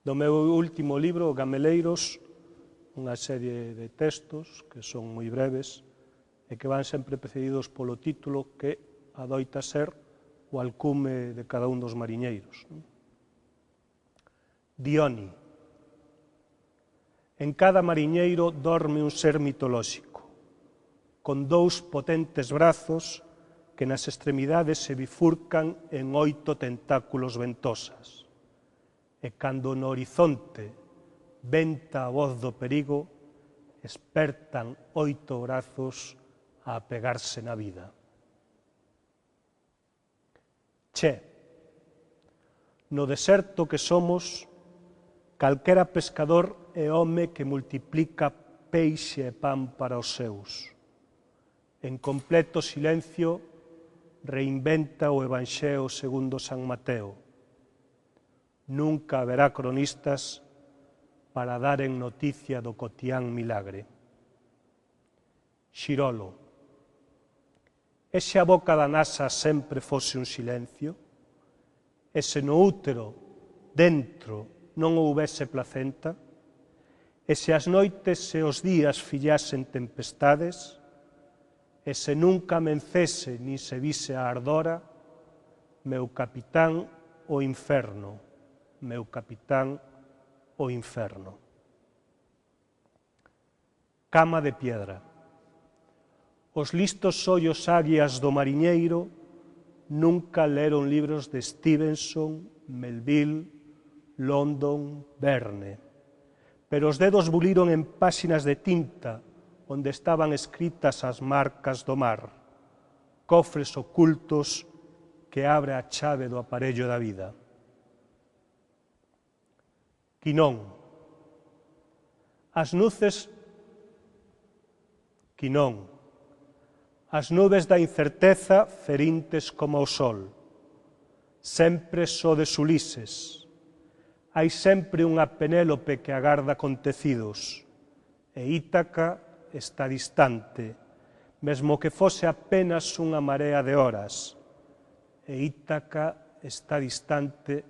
Do meu último libro, Gameleiros, unha serie de textos que son moi breves e que van sempre precedidos polo título que adoita ser o alcume de cada un dos mariñeiros. Dioni. En cada mariñeiro dorme un ser mitolóxico, con dous potentes brazos que nas extremidades se bifurcan en 8 tentáculos ventosas. E cando no horizonte venta a voz do perigo, espertan 8 brazos a apegarse na vida. Che, no deserto que somos, calquera pescador é home que multiplica peixe e pan para os seus. En completo silencio, reinventa o Evanxeo segundo San Mateo. Nunca haberá cronistas para daren noticia do cotián milagre. Xirolo. E se a boca da nasa sempre fose un silencio? E se no útero, dentro, non houbese placenta? E se as noites e os días fillasen tempestades? E se nunca mencese nin se vise a ardora? Meu capitán, o inferno. Meu capitán, o inferno. Cama de piedra. Os listos ollos águias do mariñeiro nunca leron libros de Stevenson, Melville, London, Verne, pero os dedos buliron en páxinas de tinta onde estaban escritas as marcas do mar, cofres ocultos que abre a chave do aparello da vida. Quinón. As nubes da incerteza ferintes como o sol. Sempre sodes Ulises. Hai sempre unha Penélope que agarda acontecidos. E Ítaca está distante, mesmo que fose apenas unha marea de horas. E Ítaca está distante,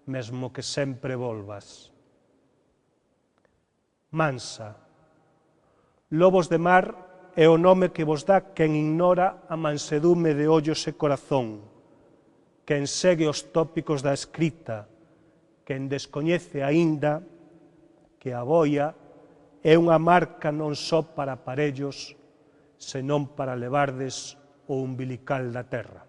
mesmo que sempre volvas. Mansa. Lobos de mar é o nome que vos dá quen ignora a mansedume de ollos e corazón, quen segue os tópicos da escrita, quen descoñece aínda que a boia é unha marca non só para aparellos, senón para levardes o umbilical da terra.